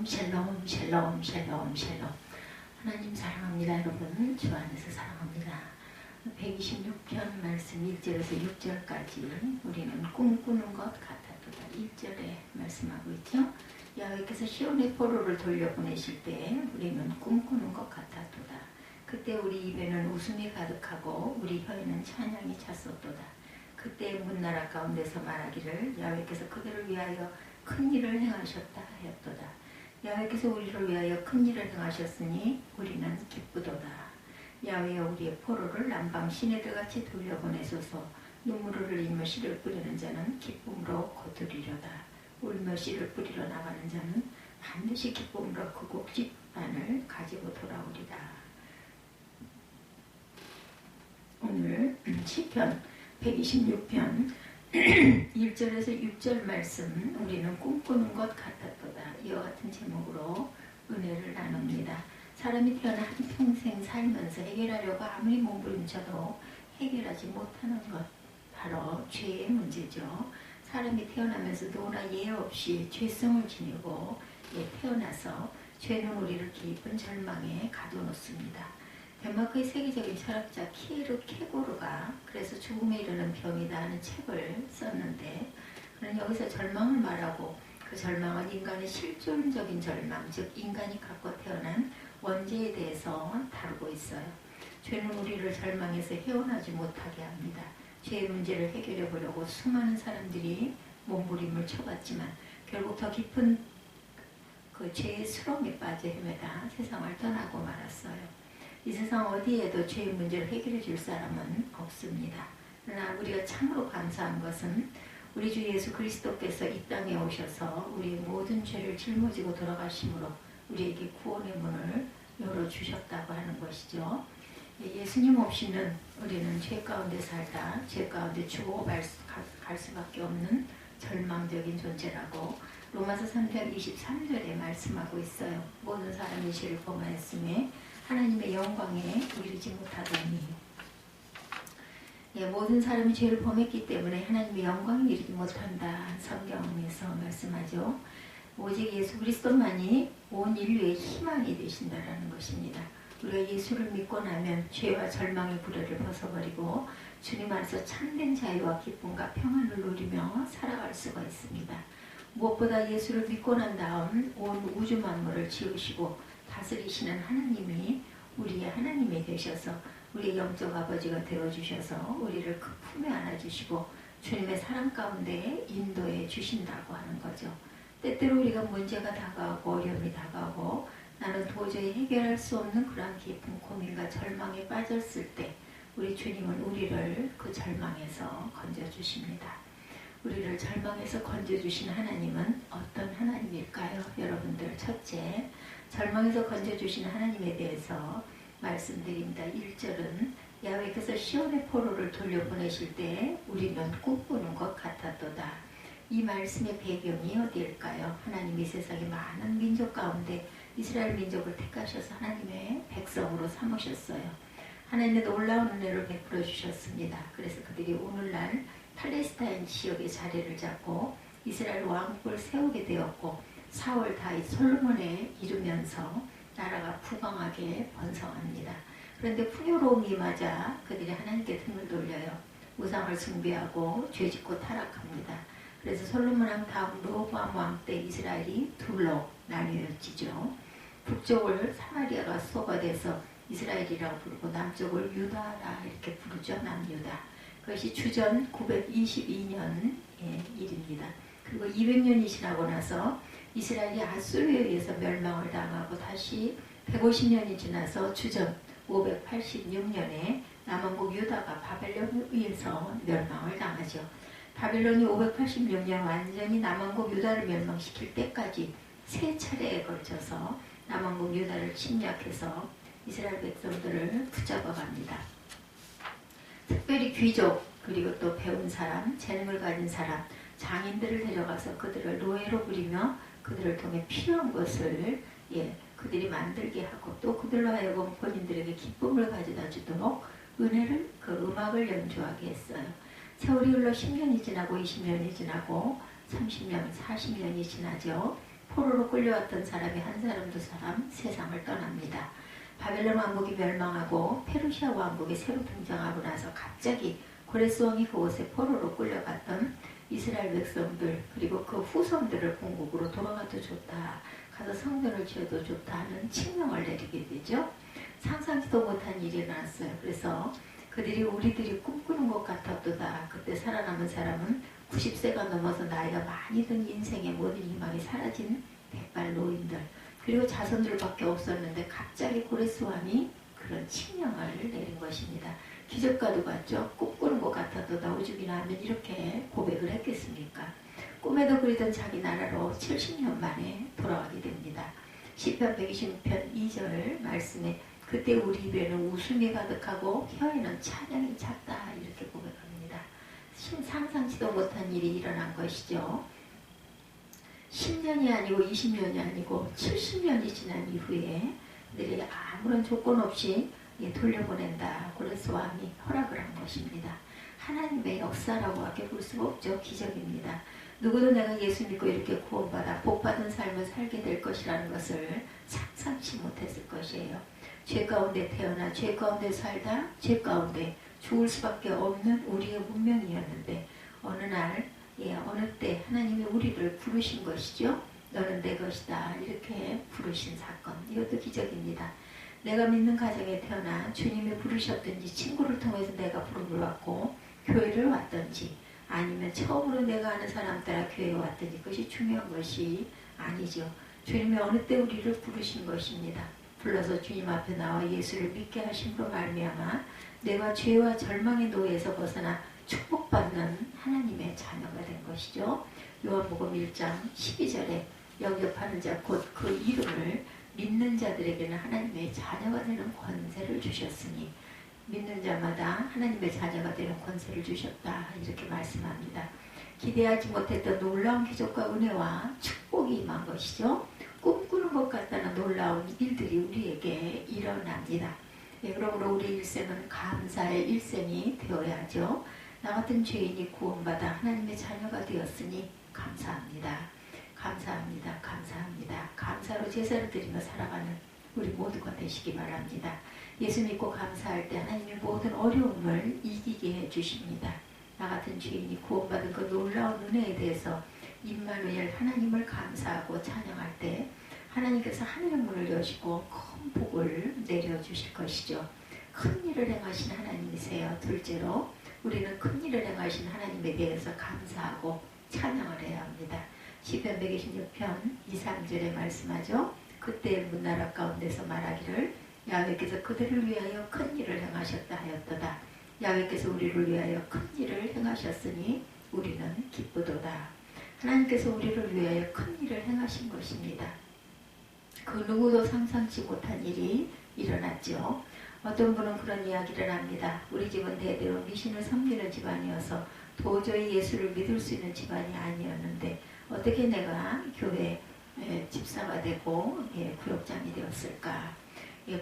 샬롬 샬롬 샬롬 샬롬. 하나님 사랑합니다. 여러분 주 안에서 사랑합니다. 126편 말씀 1절에서 6절까지 우리는 꿈꾸는 것 같았도다. 1절에 말씀하고 있죠. 야훼께서 시온의 포로를 돌려보내실 때 우리는 꿈꾸는 것 같았도다. 그때 우리 입에는 웃음이 가득하고 우리 혀에는 찬양이 찼었도다. 그때 문나라 가운데서 말하기를 야훼께서 그들을 위하여 큰 일을 행하셨다 하였도다. 야훼께서 우리를 위하여 큰 일을 행하셨으니 우리는 기쁘도다. 야훼여 우리의 포로를 남방 시내들같이 돌려보내소서. 눈물을 흘리며 씨를 뿌리는 자는 기쁨으로 거두리려다. 울며 씨를 뿌리러 나가는 자는 반드시 기쁨으로 그 곡식만을 가지고 돌아오리다. 오늘 시편 126편 1절에서 6절 말씀 우리는 꿈꾸는 것 같았도다. 이와 같은 제목으로 은혜를 나눕니다. 사람이 태어나 한평생 살면서 해결하려고 아무리 몸부림쳐도 해결하지 못하는 것, 바로 죄의 문제죠. 사람이 태어나면서 너무나 예외 없이 죄성을 지니고 태어나서 죄는 우리를 깊은 절망에 가둬놓습니다. 덴마크의 세계적인 철학자 키에르 케고르가 그래서 죽음에 이르는 병이다 하는 책을 썼는데, 그는 여기서 절망을 말하고 그 절망은 인간의 실존적인 절망, 즉 인간이 갖고 태어난 원죄에 대해서 다루고 있어요. 죄는 우리를 절망에서 헤어나지 못하게 합니다. 죄의 문제를 해결해 보려고 수많은 사람들이 몸부림을 쳐봤지만 결국 더 깊은 그 죄의 수렁에 빠져 헤매다 세상을 떠나고 말았어요. 이 세상 어디에도 죄의 문제를 해결해 줄 사람은 없습니다. 그러나 우리가 참으로 감사한 것은 우리 주 예수 그리스도께서 이 땅에 오셔서 우리의 모든 죄를 짊어지고 돌아가심으로 우리에게 구원의 문을 열어주셨다고 하는 것이죠. 예수님 없이는 우리는 죄 가운데 살다 죄 가운데 죽어 갈 수밖에 없는 절망적인 존재라고 로마서 3장 23절에 말씀하고 있어요. 모든 사람이 죄를 범하였음에 하나님의 영광에 이르지 못하더니, 모든 사람이 죄를 범했기 때문에 하나님의 영광에 이르지 못한다. 성경에서 말씀하죠. 오직 예수 그리스도만이 온 인류의 희망이 되신다라는 것입니다. 우리가 예수를 믿고 나면 죄와 절망의 부레를 벗어버리고 주님 안에서 참된 자유와 기쁨과 평안을 누리며 살아갈 수가 있습니다. 무엇보다 예수를 믿고 난 다음 온 우주 만물을 지으시고 다스리시는 하나님이 우리의 하나님이 되셔서 우리의 영적 아버지가 되어주셔서 우리를 그 품에 안아주시고 주님의 사랑 가운데 인도해 주신다고 하는 거죠. 때때로 우리가 문제가 다가오고 어려움이 다가오고 나는 도저히 해결할 수 없는 그러한 깊은 고민과 절망에 빠졌을 때 우리 주님은 우리를 그 절망에서 건져주십니다. 우리를 절망에서 건져주신 하나님은 어떤 하나님일까요? 여러분들, 첫째, 절망에서 건져주신 하나님에 대해서 말씀드립니다. 1절은 야훼께서 시온의 포로를 돌려보내실 때 우리는 꿈꾸는 것 같았도다. 이 말씀의 배경이 어디일까요? 하나님이 세상의 많은 민족 가운데 이스라엘 민족을 택하셔서 하나님의 백성으로 삼으셨어요. 하나님의 놀라운 은혜를 베풀어 주셨습니다. 그래서 그들이 오늘날 팔레스타인 지역의 자리를 잡고 이스라엘 왕국을 세우게 되었고 사울, 다윗, 솔로몬에 이르면서 나라가 부강하게 번성합니다. 그런데 풍요로움이 맞아 그들이 하나님께 등을 돌려요. 우상을 숭배하고 죄짓고 타락합니다. 그래서 솔로몬 왕 다음 르호보암 왕 때 이스라엘이 둘로 나뉘어지죠. 북쪽을 사마리아가 수도가 돼서 이스라엘이라고 부르고 남쪽을 유다라 이렇게 부르죠. 남유다. 그것이 주전 922년의 일입니다. 그리고 200년이 지나고 나서 이스라엘이 아수르에 의해서 멸망을 당하고 다시 150년이 지나서 주전 586년에 남왕국 유다가 바벨론에 의해서 멸망을 당하죠. 바벨론이 586년 완전히 남왕국 유다를 멸망시킬 때까지 세 차례에 걸쳐서 남왕국 유다를 침략해서 이스라엘 백성들을 붙잡아 갑니다. 특별히 귀족, 그리고 또 배운 사람, 재능을 가진 사람, 장인들을 데려가서 그들을 노예로 부리며 그들을 통해 필요한 것을 그들이 만들게 하고 또 그들로 하여금 본인들에게 기쁨을 가져다 주도록 은혜를 그 음악을 연주하게 했어요. 세월이 흘러 10년이 지나고 20년이 지나고 30년, 40년이 지나죠. 포로로 끌려왔던 사람이 한 사람 두 사람 세상을 떠납니다. 바벨론 왕국이 멸망하고 페르시아 왕국이 새로 등장하고 나서 갑자기 고레스 왕이 그곳에 포로로 끌려갔던 이스라엘 백성들 그리고 그 후손들을 본국으로 돌아가도 좋다. 가서 성전을 지어도 좋다 하는 칙령을 내리게 되죠. 상상지도 못한 일이 일어났어요. 그래서 그들이 우리들이 꿈꾸는 것 같았도다. 그때 살아남은 사람은 90세가 넘어서 나이가 많이 든 인생의 모든 희망이 사라진 백발 노인들 그리고 자손들밖에 없었는데 갑자기 고레스 왕이 그런 칙령을 내린 것입니다. 기적과도 같죠. 꿈꾸는 것 같아도다. 오죽이나 하면 이렇게 고백을 했겠습니까? 꿈에도 그리던 자기 나라로 70년 만에 돌아가게 됩니다. 시편 120편 2절 말씀에 그때 우리 입에는 웃음이 가득하고 혀에는 찬양이 찼다 이렇게 고백합니다. 상상치도 못한 일이 일어난 것이죠. 10년이 아니고 20년이 아니고 70년이 지난 이후에 그들이 아무런 조건 없이 돌려보낸다. 고레스 왕이 허락을 한 것입니다. 하나님의 역사라고 하게 볼 수가 없죠. 기적입니다. 누구도 내가 예수 믿고 이렇게 구원받아 복받은 삶을 살게 될 것이라는 것을 상상치 못했을 것이에요. 죄 가운데 태어나 죄 가운데 살다 죄 가운데 죽을 수밖에 없는 우리의 운명이었는데 어느 날 어느 때 하나님이 우리를 부르신 것이죠. 너는 내 것이다 이렇게 부르신 사건 이것도 기적입니다. 내가 믿는 가정에 태어나 주님이 부르셨든지 친구를 통해서 내가 부름을 받고 교회를 왔든지 아니면 처음으로 내가 아는 사람 따라 교회에 왔든지 그것이 중요한 것이 아니죠. 주님이 어느 때 우리를 부르신 것입니다. 불러서 주님 앞에 나와 예수를 믿게 하심으로 말미암아 내가 죄와 절망의 노예에서 벗어나 축복받는 하나님의 자녀가 된 것이죠. 요한복음 1장 12절에 영접하는 자 곧 그 이름을 믿는 자들에게는 하나님의 자녀가 되는 권세를 주셨으니 믿는 자마다 하나님의 자녀가 되는 권세를 주셨다 이렇게 말씀합니다. 기대하지 못했던 놀라운 기적과 은혜와 축복이 임한 것이죠. 꿈꾸는 것 같다는 놀라운 일들이 우리에게 일어납니다. 그러므로 우리 일생은 감사의 일생이 되어야죠. 나 같은 죄인이 구원받아 하나님의 자녀가 되었으니 감사합니다. 감사합니다. 감사합니다. 감사로 제사를 드리며 살아가는 우리 모두가 되시기 바랍니다. 예수 믿고 감사할 때 하나님이 모든 어려움을 이기게 해주십니다. 나 같은 죄인이 구원받은 그 놀라운 은혜에 대해서 임마누엘 하나님을 감사하고 찬양할 때 하나님께서 하늘의 문을 여시고 큰 복을 내려주실 것이죠. 큰 일을 행하신 하나님이세요. 둘째로 우리는 큰 일을 행하신 하나님에 대해서 감사하고 찬양을 해야 합니다. 시편 126편 2, 3절에 말씀하죠. 그때 문나라 가운데서 말하기를 야훼께서 그들을 위하여 큰 일을 행하셨다 하였도다. 야훼께서 우리를 위하여 큰 일을 행하셨으니 우리는 기쁘도다. 하나님께서 우리를 위하여 큰 일을 행하신 것입니다. 그 누구도 상상치 못한 일이 일어났죠. 어떤 분은 그런 이야기를 합니다. 우리 집은 대대로 미신을 섬기는 집안이어서 도저히 예수를 믿을 수 있는 집안이 아니었는데 어떻게 내가 교회 집사가 되고 구역장이 되었을까.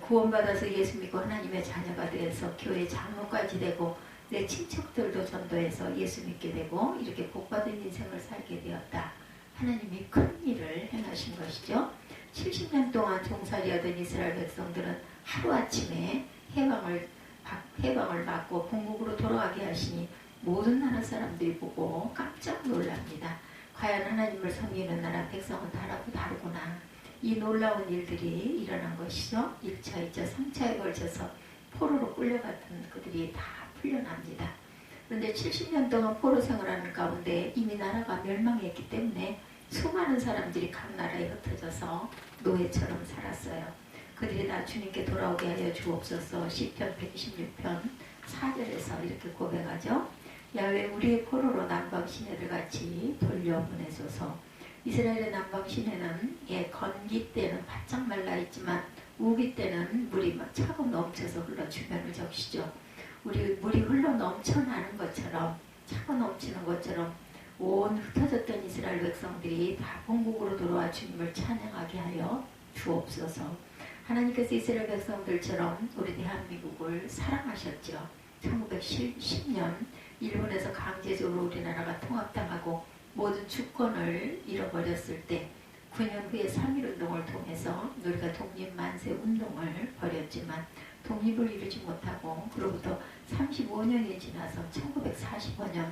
구원받아서 예수 믿고 하나님의 자녀가 되어서 교회 장로까지 되고 내 친척들도 전도해서 예수 믿게 되고 이렇게 복받은 인생을 살게 되었다. 하나님이 큰 일을 행하신 것이죠. 70년 동안 종살이하던 이스라엘 백성들은 하루아침에 해방을 받고 본국으로 돌아가게 하시니 모든 나라 사람들이 보고 깜짝 놀랍니다. 과연 하나님을 섬기는 나라 백성은 다르구나. 이 놀라운 일들이 일어난 것이죠. 1차, 2차, 3차에 걸쳐서 포로로 끌려갔던 그들이 다 풀려납니다. 그런데 70년 동안 포로 생활하는 가운데 이미 나라가 멸망했기 때문에 수많은 사람들이 각 나라에 흩어져서 노예처럼 살았어요. 그들이 다 주님께 돌아오게 하여 주옵소서. 시편 126편 4절에서 이렇게 고백하죠. 야훼 우리의 포로로 남방 시내들 같이 돌려보내소서. 이스라엘의 남방 시내는 건기 때는 바짝 말라 있지만 우기 때는 물이 차고 넘쳐서 흘러 주변을 적시죠. 물이 흘러 넘쳐나는 것처럼 차고 넘치는 것처럼 온 흩어졌던 이스라엘 백성들이 다 본국으로 돌아와 주님을 찬양하게 하여 주옵소서. 하나님께서 이스라엘 백성들처럼 우리 대한민국을 사랑하셨죠. 1910년 일본에서 강제적으로 우리나라가 통합당하고 모든 주권을 잃어버렸을 때 9년 후에 3.1운동을 통해서 우리가 독립만세 운동을 벌였지만 독립을 이루지 못하고 그로부터 35년이 지나서 1945년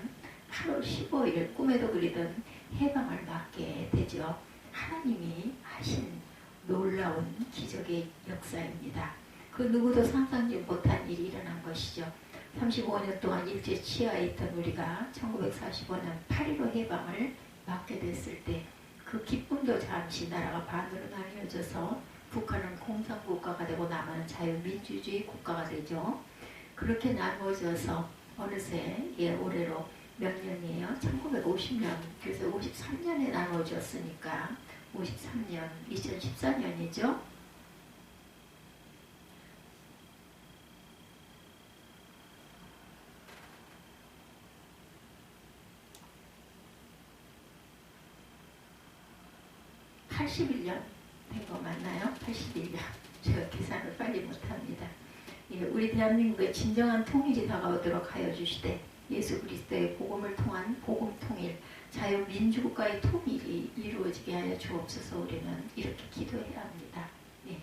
8월 15일 꿈에도 그리던 해방을 맞게 되죠. 하나님이 하신 놀라운 기적의 역사입니다. 그 누구도 상상지 못한 일이 일어난 것이죠. 35년 동안 일제 치하에 있던 우리가 1945년 8.15 해방을 맞게 됐을 때 그 기쁨도 잠시 나라가 반으로 나뉘어져서 북한은 공산국가가 되고 남한은 자유민주주의 국가가 되죠. 그렇게 나누어져서 어느새 올해로 몇 년이에요? 1950년, 그래서 53년에 나누어졌으니까 53년, 2014년이죠. (81년) 된 거 맞나요? 81년. 제가 계산을 빨리 못합니다. 우리 대한민국의 진정한 통일이 다가오도록 하여 주시되 예수 그리스도의 복음을 통한 복음 통일, 자유민주국가의 통일이 이루어지게 하여 주옵소서. 우리는 이렇게 기도해야 합니다. 네.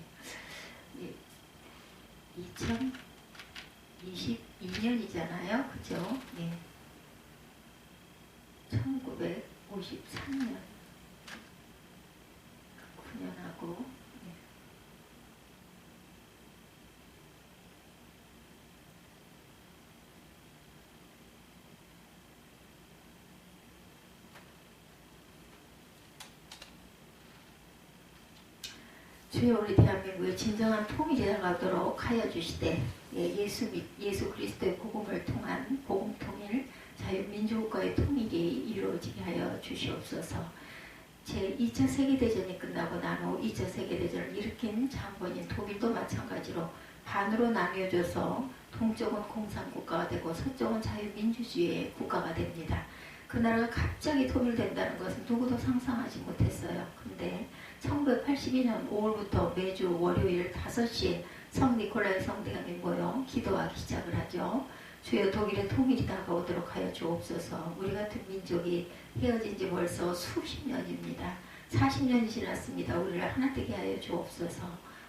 2022년이잖아요. 그죠? 네. 1953년 9년하고 주여 우리 대한민국의 진정한 통일이 나가도록 하여 주시되 예수 그리스도의 복음을 통한 복음 통일, 자유민주국가의 통일이 이루어지게 하여 주시옵소서. 제2차 세계대전이 끝나고 난 후 2차 세계대전을 일으킨 장본인 독일도 마찬가지로 반으로 나뉘어져서 동쪽은 공산국가가 되고 서쪽은 자유민주주의의 국가가 됩니다. 그 나라가 갑자기 통일된다는 것은 누구도 상상하지 못했어요. 근데 1982년 5월부터 매주 월요일 5시에 성 니콜라이 성당에 모여 기도하기 시작을 하죠. 주여 독일의 통일이 다가오도록 하여 주옵소서. 우리 같은 민족이 헤어진 지 벌써 수십 년입니다. 40년이 지났습니다. 우리를 하나 되게 하여 주옵소서.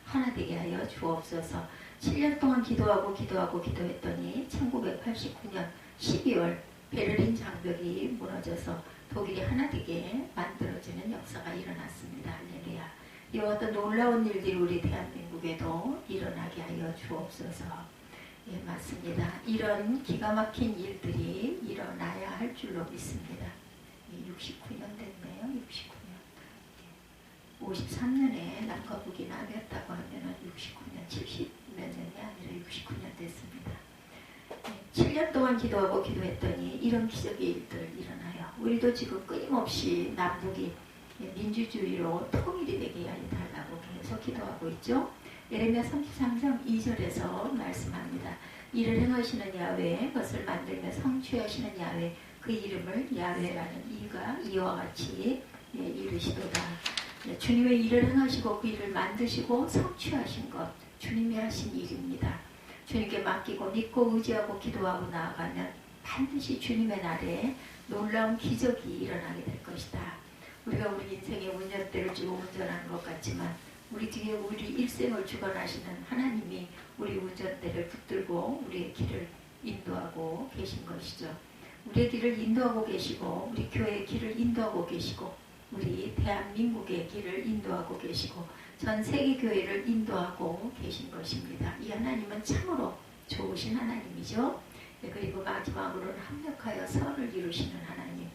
하나 되게 하여 주옵소서. 7년 동안 기도했더니 1989년 12월 베를린 장벽이 무너져서 독일이 하나 되게 만들어지는 역사가 일어났습니다. 할렐루야. 이와 같은 놀라운 일들이 우리 대한민국에도 일어나게 하여 주옵소서. 예, 맞습니다. 이런 기가 막힌 일들이 일어나야 할 줄로 믿습니다. 69년 됐네요. 69년. 53년에 남과 북이 나뉘었다고 하면 69년, 70몇 년이 아니라 69년 됐습니다. 7년 동안 기도했더니 이런 기적의 일들 일어나요. 우리도 지금 끊임없이 남북이 민주주의로 통일이 되게 해달라고 계속 기도하고 있죠. 예레미야 33장 2절에서 말씀합니다. 이를 행하시는 야훼, 것을 만들며 성취하시는 야훼, 그 이름을 야훼라는 이와 같이 이르시도다. 주님의 일을 행하시고 그 일을 만드시고 성취하신 것, 주님이 하신 일입니다. 주님께 맡기고 믿고 의지하고 기도하고 나아가면 반드시 주님의 날에 놀라운 기적이 일어나게 될 것이다. 우리가 우리 인생의 운전대를 쥐고 운전하는 것 같지만 우리 뒤에 우리 일생을 주관하시는 하나님이 우리 운전대를 붙들고 우리의 길을 인도하고 계신 것이죠. 우리의 길을 인도하고 계시고 우리 교회의 길을 인도하고 계시고 우리 대한민국의 길을 인도하고 계시고 전 세계 교회를 인도하고 계신 것입니다. 이 하나님은 참으로 좋으신 하나님이죠. 그리고 마지막으로는 합력하여 선을 이루시는 하나님.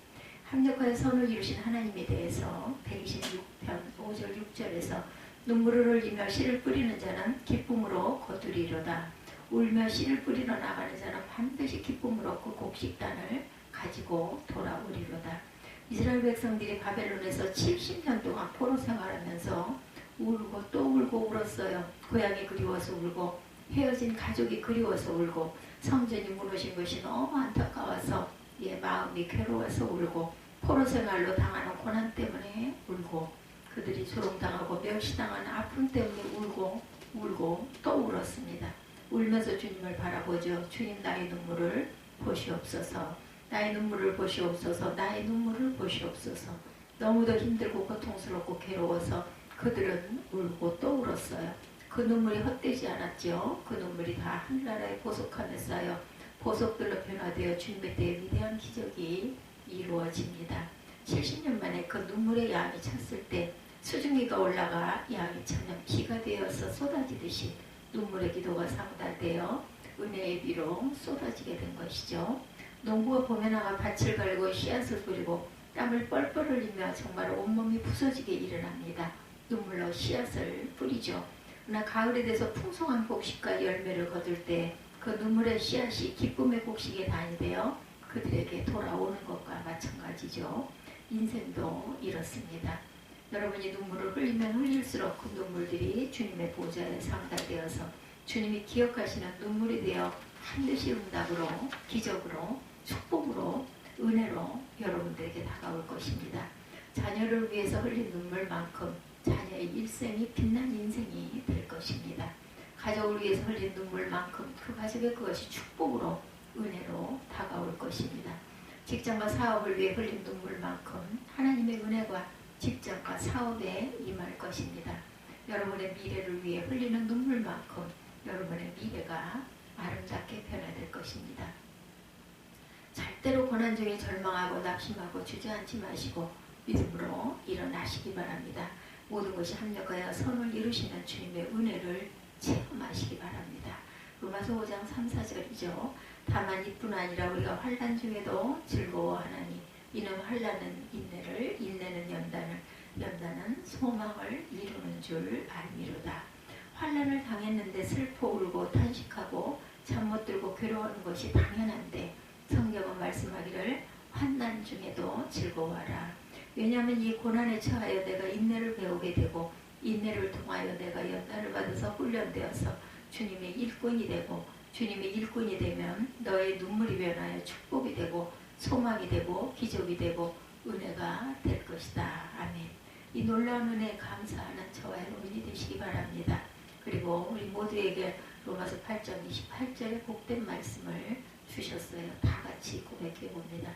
합력하여 선을 이루신 하나님에 대해서 126편 5절 6절에서 눈물을 흘리며 씨를 뿌리는 자는 기쁨으로 거두리로다. 울며 씨를 뿌리러 나가는 자는 반드시 기쁨으로 그 곡식단을 가지고 돌아오리로다. 이스라엘 백성들이 바벨론에서 70년 동안 포로 생활하면서 울고 또 울고 울었어요. 고향이 그리워서 울고 헤어진 가족이 그리워서 울고 성전이 무너진 것이 너무 안타까워서 마음이 괴로워서 울고 포로 생활로 당하는 고난 때문에 울고 그들이 조롱당하고 멸시당하는 아픔 때문에 울고 또 울었습니다. 울면서 주님을 바라보죠. 주님 나의 눈물을 보시옵소서. 나의 눈물을 보시옵소서. 나의 눈물을 보시옵소서. 너무도 힘들고 고통스럽고 괴로워서 그들은 울고 또 울었어요. 그 눈물이 헛되지 않았지요. 그 눈물이 다 하늘나라의 보석함에 쌓여 보석들로 변화되어 주님의 때에 위대한 기적이 이루어집니다. 70년 만에 그 눈물의 양이 찼을 때 수증기가 올라가 양이 차면 비가 되어서 쏟아지듯이 눈물의 기도가 상달되어 은혜의 비로 쏟아지게 된 것이죠. 농부가 봄에 나가 밭을 갈고 씨앗을 뿌리고 땀을 뻘뻘 흘리며 정말 온몸이 부서지게 일어납니다. 눈물로 씨앗을 뿌리죠. 그러나 가을에 돼서 풍성한 곡식과 열매를 거둘 때 그 눈물의 씨앗이 기쁨의 곡식에 단이 되어 그들에게 돌아오는 것과 마찬가지죠. 인생도 이렇습니다. 여러분이 눈물을 흘리면 흘릴수록 그 눈물들이 주님의 보좌에 상달되어서 주님이 기억하시는 눈물이 되어 반드시 응답으로, 기적으로, 축복으로, 은혜로 여러분들에게 다가올 것입니다. 자녀를 위해서 흘린 눈물만큼 자녀의 일생이 빛난 인생이 될 것입니다. 가족을 위해서 흘린 눈물만큼 그 가족의 그것이 축복으로, 은혜로 다가올 것입니다. 직장과 사업을 위해 흘린 눈물만큼 하나님의 은혜가 직장과 사업에 임할 것입니다. 여러분의 미래를 위해 흘리는 눈물만큼 여러분의 미래가 아름답게 변화될 것입니다. 절대로 고난 중에 절망하고 낙심하고 주저앉지 마시고 믿음으로 일어나시기 바랍니다. 모든 것이 합력하여 선을 이루시는 주님의 은혜를 체험하시기 바랍니다. 로마서 5장 3, 4절이죠. 다만 이뿐 아니라 우리가 환난 중에도 즐거워하나니 이는 환난은 인내를, 인내는 연단을, 연단은 소망을 이루는 줄 알미로다. 환난을 당했는데 슬퍼 울고 탄식하고 잠 못 들고 괴로워하는 것이 당연한데 성경은 말씀하기를 환난 중에도 즐거워하라. 왜냐하면 이 고난에 처하여 내가 인내를 배우게 되고 인내를 통하여 내가 연단을 받아서 훈련되어서 주님의 일꾼이 되고 주님의 일꾼이 되면 너의 눈물이 변하여 축복이 되고 소망이 되고 기적이 되고 은혜가 될 것이다. 아멘. 이 놀라운 은혜에 감사하는 저와 여러분이 되시기 바랍니다. 그리고 우리 모두에게 로마서 8장 28절의 복된 말씀을 주셨어요. 다 같이 고백해 봅니다.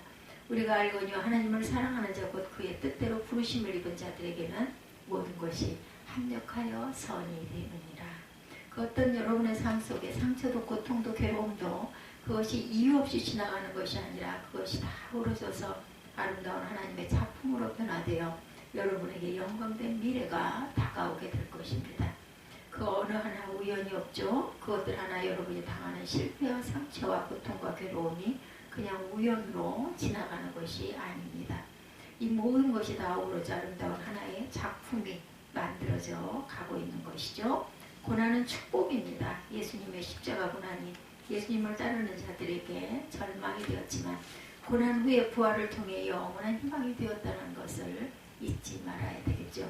우리가 알거니와 하나님을 사랑하는 자 곧 그의 뜻대로 부르심을 입은 자들에게는 모든 것이 합력하여 선이 되느니라. 그 어떤 여러분의 삶 속에 상처도 고통도 괴로움도 그것이 이유 없이 지나가는 것이 아니라 그것이 다 어우러져서 아름다운 하나님의 작품으로 변화되어 여러분에게 영광된 미래가 다가오게 될 것입니다. 그 어느 하나 우연이 없죠. 그것들 하나 여러분이 당하는 실패와 상처와 고통과 괴로움이 그냥 우연으로 지나가는 것이 아닙니다. 이 모든 것이 다 어우러져 아름다운 하나의 작품이 만들어져 가고 있는 것이죠. 고난은 축복입니다. 예수님의 십자가 고난이 예수님을 따르는 자들에게 절망이 되었지만 고난 후에 부활을 통해 영원한 희망이 되었다는 것을 잊지 말아야 되겠죠.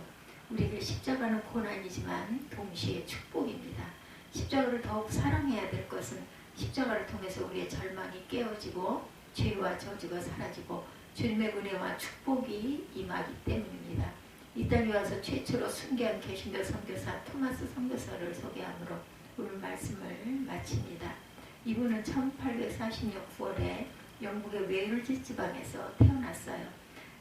우리에게 십자가는 고난이지만 동시에 축복입니다. 십자가를 더욱 사랑해야 될 것은 십자가를 통해서 우리의 절망이 깨어지고 죄와 저주가 사라지고 주님의 은혜와 축복이 임하기 때문입니다. 이 땅에 와서 최초로 순교한 개신교 선교사 토마스 선교사를 소개함으로 오늘 말씀을 마칩니다. 이분은 1846 9월에 영국의 웨일즈 지방에서 태어났어요.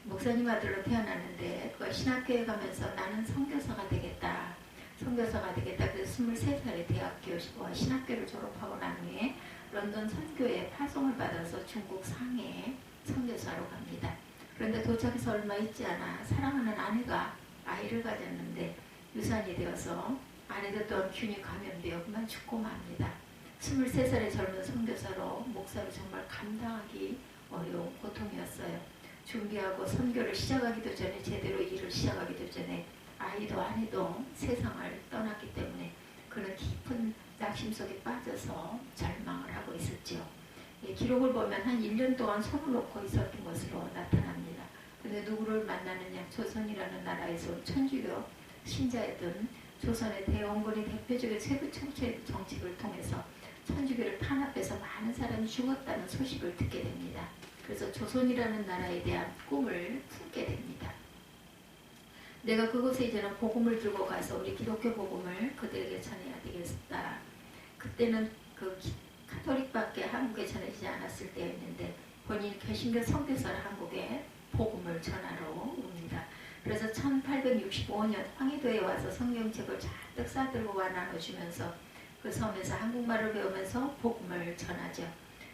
목사님 아들로 태어났는데 그가 신학교에 가면서 나는 선교사가 되겠다. 선교사가 되겠다. 그래서 23살에 대학교 신학교를 졸업하고 난 후에 런던 선교에 파송을 받아서 중국 상해에 선교사로 갑니다. 그런데 도착해서 얼마 있지 않아 사랑하는 아내가 아이를 가졌는데 유산이 되어서 아내도 또한 균이 감염되어 그만 죽고 맙니다. 23살의 젊은 선교사로 목사로 정말 감당하기 어려운 고통이었어요. 준비하고 선교를 시작하기도 전에 제대로 일을 시작하기도 전에 아이도 아내도 세상을 떠났기 때문에 그는 깊은 낙심 속에 빠져서 절망을 하고 있었죠. 기록을 보면 한 1년 동안 손을 놓고 있었던 것으로 나타납니다. 그런데 누구를 만나느냐? 조선이라는 나라에서 천주교 신자였던 조선의 대원군이 대표적인 세부 정책을 통해서 천주교를 탄압해서 많은 사람이 죽었다는 소식을 듣게 됩니다. 그래서 조선이라는 나라에 대한 꿈을 품게 됩니다. 내가 그곳에 이제는 복음을 들고 가서 우리 기독교 복음을 그들에게 전해야 되겠다. 그때는 그 카톨릭밖에 한국에 전해지지 않았을 때였는데 본인이 개신교 선교사를 한국에 복음을 전하러 옵니다. 그래서 1865년 황해도에 와서 성경책을 잔뜩 싸들고 와 나눠주면서 그 섬에서 한국말을 배우면서 복음을 전하죠.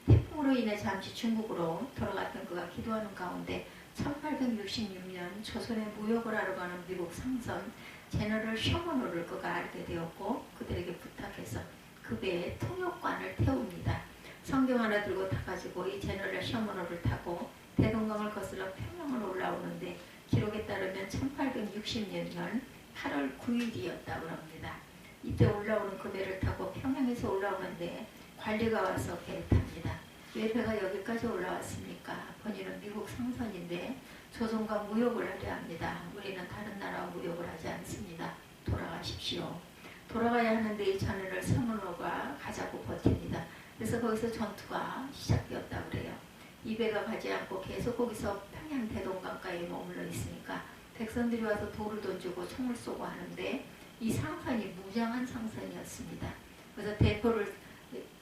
태풍으로 인해 잠시 중국으로 돌아갔던 그가 기도하는 가운데 1866년 조선에 무역을 하러 가는 미국 상선 제너럴 셔먼호를 그가 알게 되었고 그들에게 부탁해서 그 배에 통역관을 태웁니다. 성경 하나 들고 타가지고 이 제너럴 셔먼호를 타고 대동강을 거슬러 평양을 올라오는데 기록에 따르면 1866년 8월 9일이었다고 합니다. 이때 올라오는 그 배를 타고 평양에서 올라오는데 관리가 와서 배를 탑니다. 왜 배가 여기까지 올라왔습니까? 본인은 미국 상선인데 조선과 무역을 하려 합니다. 우리는 다른 나라와 무역을 하지 않습니다. 돌아가십시오. 돌아가야 하는데 이 자네를 셔먼호가 가자고 버팁니다. 그래서 거기서 전투가 시작되었다고 그래요. 이 배가 가지 않고 계속 거기서 평양 대동강가에 머물러 있으니까 백성들이 와서 돌을 던지고 총을 쏘고 하는데 이 상선이 무장한 상선이었습니다. 그래서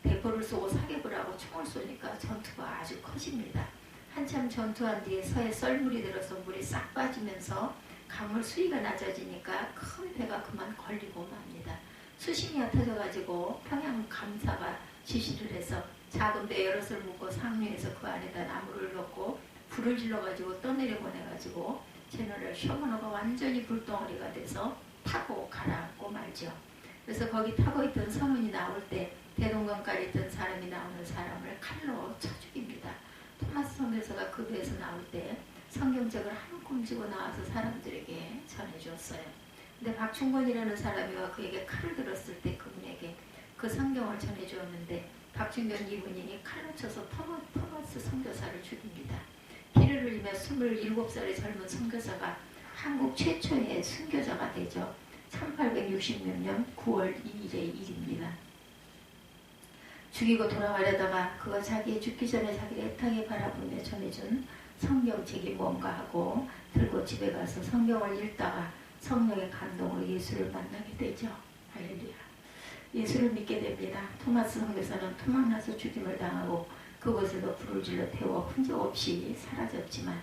대포를 쏘고 사격을 하고 총을 쏘니까 전투가 아주 커집니다. 한참 전투한 뒤에 서해 썰물이 들어서 물이 싹 빠지면서 강물 수위가 낮아지니까 큰 배가 그만 걸리고 맙니다. 수심이 얕아져가지고 평양 감사가 지시를 해서 작은 배 여럿을 묶고 상류에서 그 안에다 나무를 넣고 불을 질러가지고 떠내려 보내가지고 제너럴 셔먼호가 완전히 불덩어리가 돼서 타고 가라앉고 말죠. 그래서 거기 타고 있던 서문이 나올 때 대동강가에 있던 사람이 나오는 사람을 칼로 쳐 죽입니다. 토마스 선교사가 그 배에서 나올 때 성경책을 한 권 쥐고 나와서 사람들에게 전해주었어요. 근데 박충권이라는 사람이 와 그에게 칼을 들었을 때 그분에게 그 성경을 전해주었는데 박충권 이분이 칼로 쳐서 토마스 선교사를 죽입니다. 피를 흘리며 27살의 젊은 선교사가 한국 최초의 순교자가 되죠. 1866년 9월 2일의 일입니다. 죽이고 돌아가려다가 그가 자기 죽기 전에 자기를 애타게 바라보며 전해준 성경책이 뭔가 하고 들고 집에 가서 성경을 읽다가 성령의 감동으로 예수를 만나게 되죠. 할렐루야. 예수를 믿게 됩니다. 토마스 선교사는 토막나서 죽임을 당하고 그곳에도 불을 질러 태워 흔적 없이 사라졌지만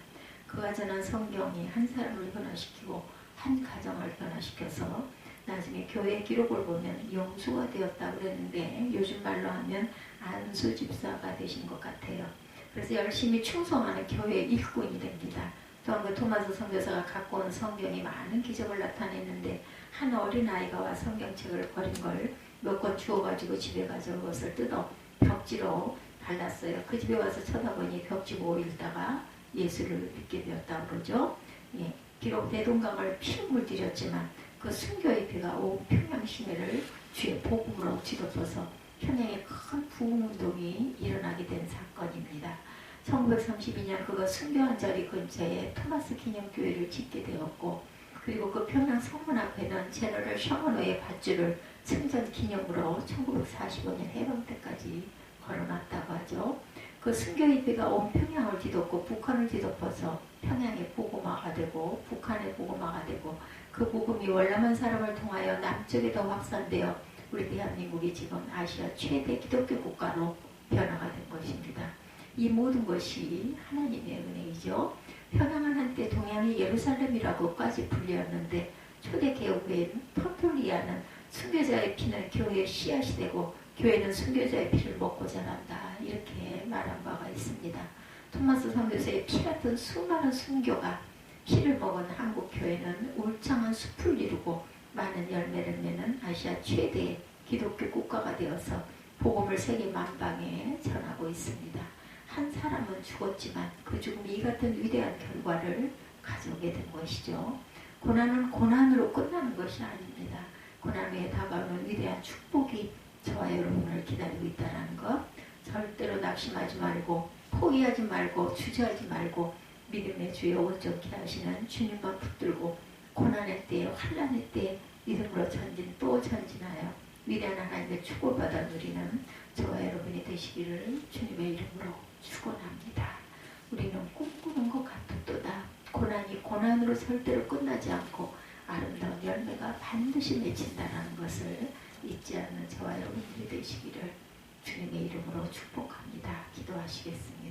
그가 전한 성경이 한 사람을 변화시키고 한 가정을 변화시켜서 나중에 교회 기록을 보면 영수가 되었다고 그랬는데 요즘 말로 하면 안수 집사가 되신 것 같아요. 그래서 열심히 충성하는 교회 일꾼이 됩니다. 또한 그 토마스 선교사가 갖고 온 성경이 많은 기적을 나타냈는데 한 어린아이가 와 성경책을 버린 걸 몇 권 주워가지고 집에 가서 그것을 뜯어 벽지로 발랐어요. 그 집에 와서 쳐다보니 벽지 보고 읽다가 예수를 믿게 되었다고 그러죠. 예, 비록 대동강을 피로 물들였지만 그 순교의 피가 온 평양 시내를 주의 복음으로 뒤덮어서 평양에 큰 부흥운동이 일어나게 된 사건입니다. 1932년 그가 순교한 자리 근처에 토마스 기념교회를 짓게 되었고 그리고 그 평양 성문 앞에는 제너럴 셔먼호의 밧줄을 승전 기념으로 1945년 해방 때까지 걸어놨다고 하죠. 그 순교의 피가 온 평양을 뒤덮고 북한을 뒤덮어서 평양의 복음화가 되고 북한의 복음화가 되고 그 복음이 월남한 사람을 통하여 남쪽에 더 확산되어 우리 대한민국이 지금 아시아 최대 기독교 국가로 변화가 된 것입니다. 이 모든 것이 하나님의 은혜이죠. 평양은 한때 동양의 예루살렘이라고까지 불리었는데 초대 개혁교회인 터툴리아는 순교자의 피는 교회의 씨앗이 되고 교회는 순교자의 피를 먹고 자란다 이렇게 말한 바가 있습니다. 토마스 선교사의 피 같은 수많은 순교가 피를 먹은 한국 교회는 울창한 숲을 이루고 많은 열매를 맺는 아시아 최대의 기독교 국가가 되어서 복음을 세계 만방에 전하고 있습니다. 한 사람은 죽었지만 그 죽음이 이 같은 위대한 결과를 가져오게 된 것이죠. 고난은 고난으로 끝나는 것이 아닙니다. 고난 후에 다가오는 위대한 축복이 저와 여러분을 기다리고 있다는 것 절대로 낙심하지 말고 포기하지 말고 주저하지 말고 믿음의 주에 온전케 하시는 주님만 붙들고 고난의 때에 환난의 때에 믿음으로 전진 또 전진하여 위대한 하나님의 축복을 받아 누리는 저와 여러분이 되시기를 주님의 이름으로 축원합니다. 우리는 꿈꾸는 것 같았도다. 고난이 고난으로 절대로 끝나지 않고 아름다운 열매가 반드시 맺힌다는 것을 잊지 않는 저와 여러분들이 되시기를 주님의 이름으로 축복합니다. 기도하시겠습니다.